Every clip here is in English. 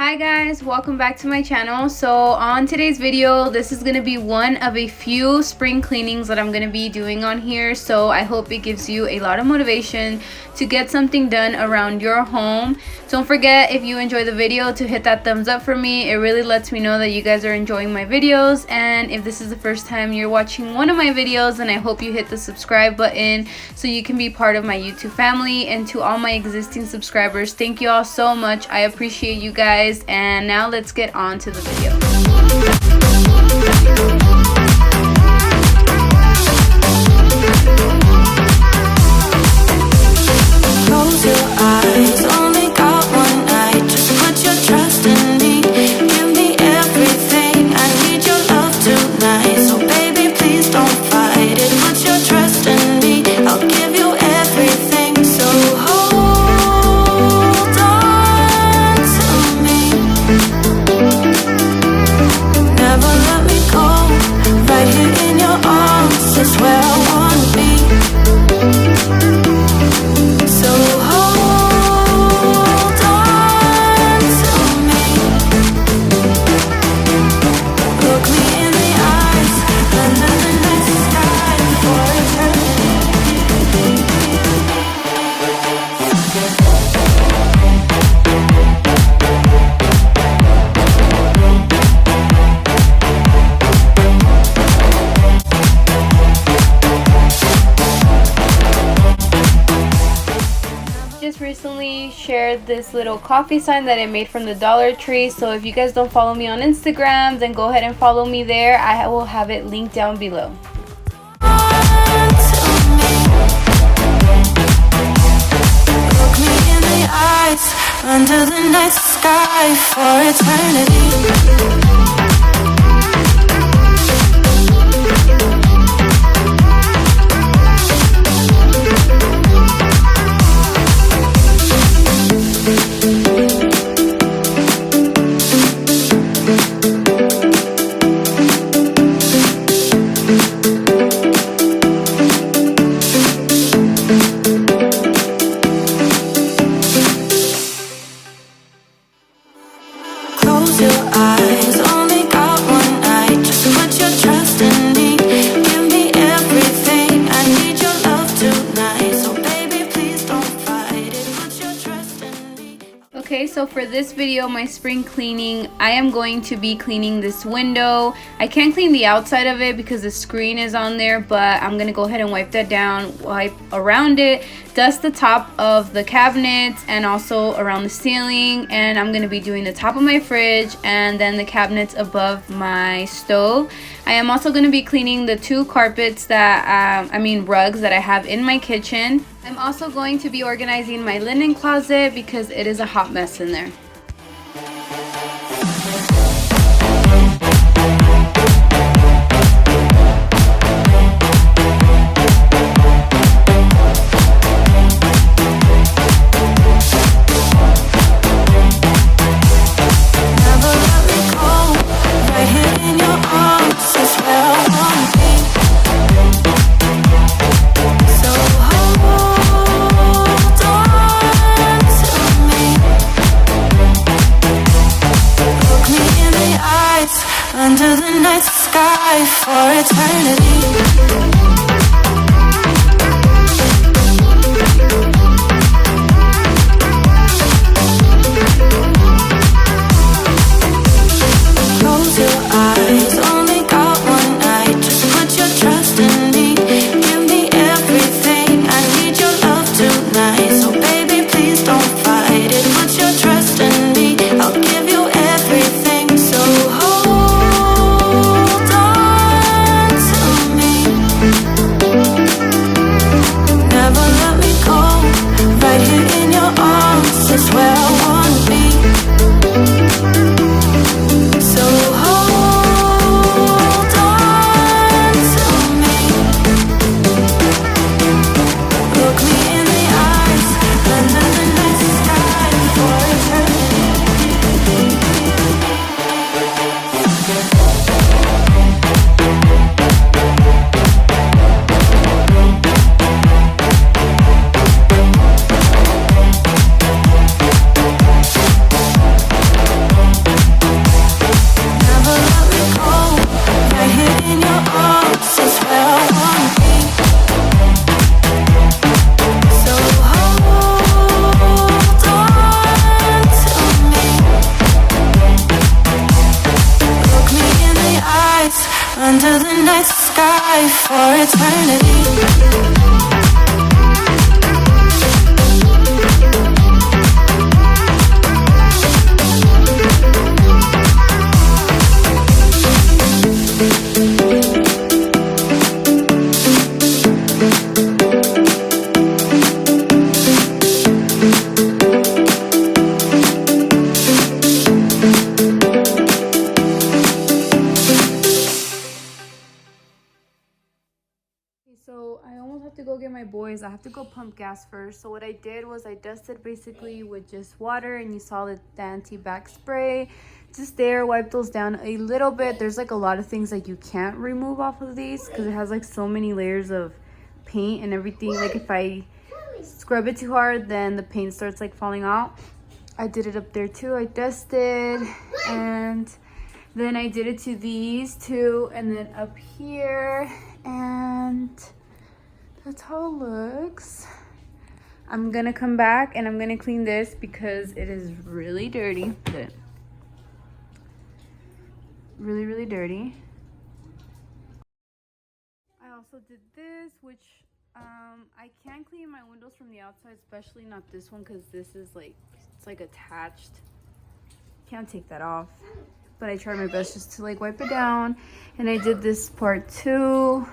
Hi guys, welcome back to my channel. So on today's video, this is going to be one of a few spring cleanings that I'm going to be doing on here. So I hope it gives you a lot of motivation to get something done around your home. Don't forget, if you enjoy the video, to hit that thumbs up for me. It really lets me know that you guys are enjoying my videos. And if this is the first time you're watching one of my videos, then I hope you hit the subscribe button so you can be part of my YouTube family. And to all my existing subscribers, thank you all so much. I appreciate you guys. And now let's get on to the video. Close your eyes, only got one night. Just put your trust in me. Give me everything. I need your love tonight. So baby, please don't fight it. Put your trust in me. I'll give you everything. So hold on to me. Never let me go. Right here in your arms is where I wanna be. So hold on to me. Look me in the eyes, under the night sky for eternity. Just recently shared this little coffee sign that I made from the Dollar Tree. So if you guys don't follow me on Instagram, then go ahead and follow me there. I will have it linked down below. Look me in the eyes, under the night sky for eternity. Close your eyes, only got one night. Just put your trust in me. Give me everything. I need your love tonight. So baby, please don't fight it. Put your trust in me. Okay, so for this video, my spring cleaning, I am going to be cleaning this window. I can't clean the outside of it because the screen is on there, but I'm gonna go ahead and wipe that down, wipe around it, dust the top of the cabinets and also around the ceiling. And I'm gonna be doing the top of my fridge and then the cabinets above my stove. I am also gonna be cleaning the two carpets that, rugs that I have in my kitchen. I'm also going to be organizing my linen closet because it is a hot mess in there. Never let me go. Right here in your arms is where I wanna be. So hold on to me. boys, I have to go pump gas first. So what I did was I dusted basically with just water, and you saw the anti-bac spray. Just there, wipe those down a little bit. There's like a lot of things like you can't remove off of these because it has like so many layers of paint and everything. Like if I scrub it too hard, then the paint starts like falling out. I did it up there too. I dusted, and then I did it to these two, and then up here, and that's how it looks. I'm gonna come back and I'm gonna clean this because it is really dirty. Really, really dirty. I also did this, which I can't clean my windows from the outside, especially not this one, because this is like, it's like attached. Can't take that off. But I tried my best just to like wipe it down. And I did this part too.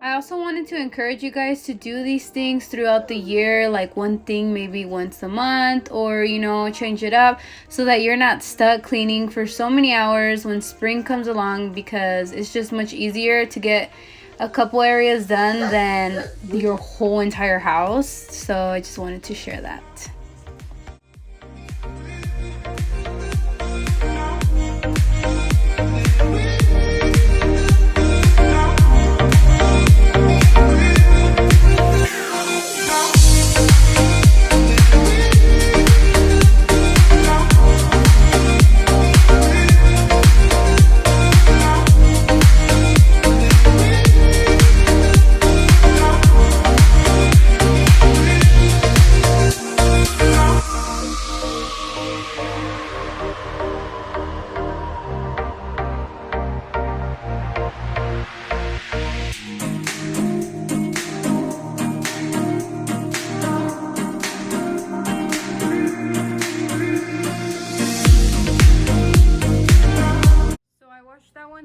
I also wanted to encourage you guys to do these things throughout the year, like one thing maybe once a month, or you know, change it up so that you're not stuck cleaning for so many hours when spring comes along, because it's just much easier to get a couple areas done than your whole entire house. So I just wanted to share that.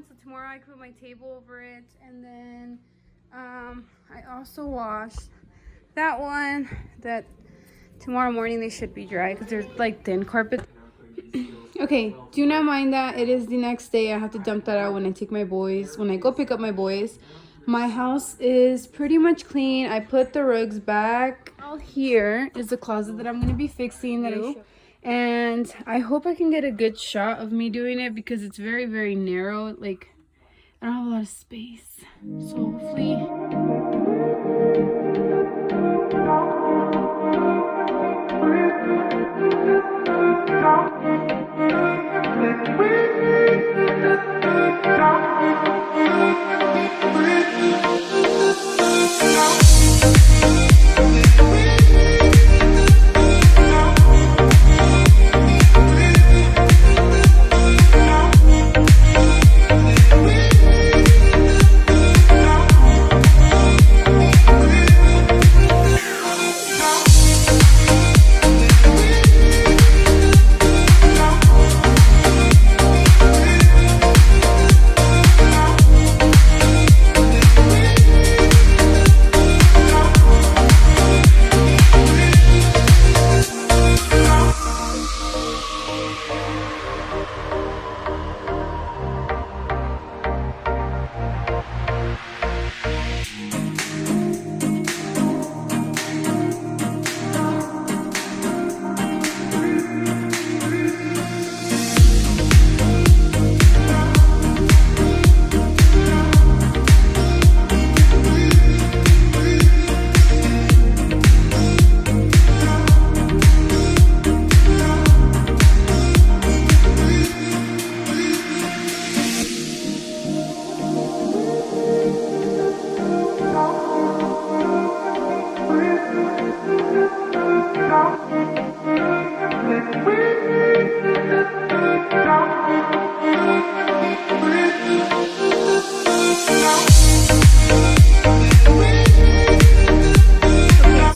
So tomorrow I put my table over it, and then I also washed that one. That tomorrow morning they should be dry because they're like thin carpet. Okay, do not mind that. It is the next day. I have to dump that out when I take my boys, when I go pick up my boys. My house is pretty much clean. I put the rugs back. Out here is the closet that I'm going to be fixing. And I hope I can get a good shot of me doing it because it's very, very narrow. Like, I don't have a lot of space. So hopefully...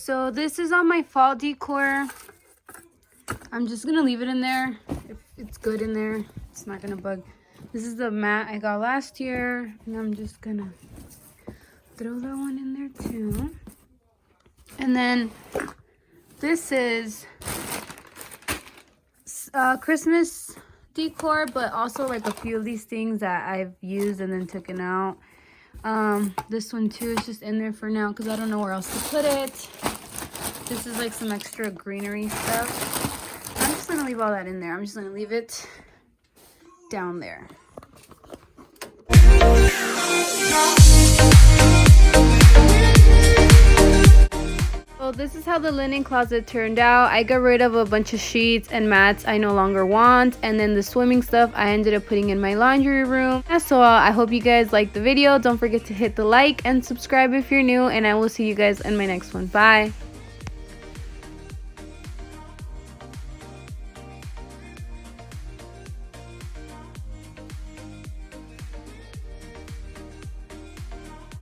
So this is on my fall decor. I'm just gonna leave it in there. If it's good in there, it's not gonna bug. This is the mat I got last year, and I'm just gonna throw that one in there too. And then this is Christmas decor, but also like a few of these things that I've used and then taken out. This one too is just in there for now because I don't know where else to put it. This is like some extra greenery stuff. I'm just gonna leave all that in there. I'm just gonna leave it down there. So this is how the linen closet turned out. I got rid of a bunch of sheets and mats I no longer want, and then the swimming stuff I ended up putting in my laundry room. So I hope you guys liked the video. Don't forget to hit the like and subscribe if you're new, and I will see you guys in my next one. Bye.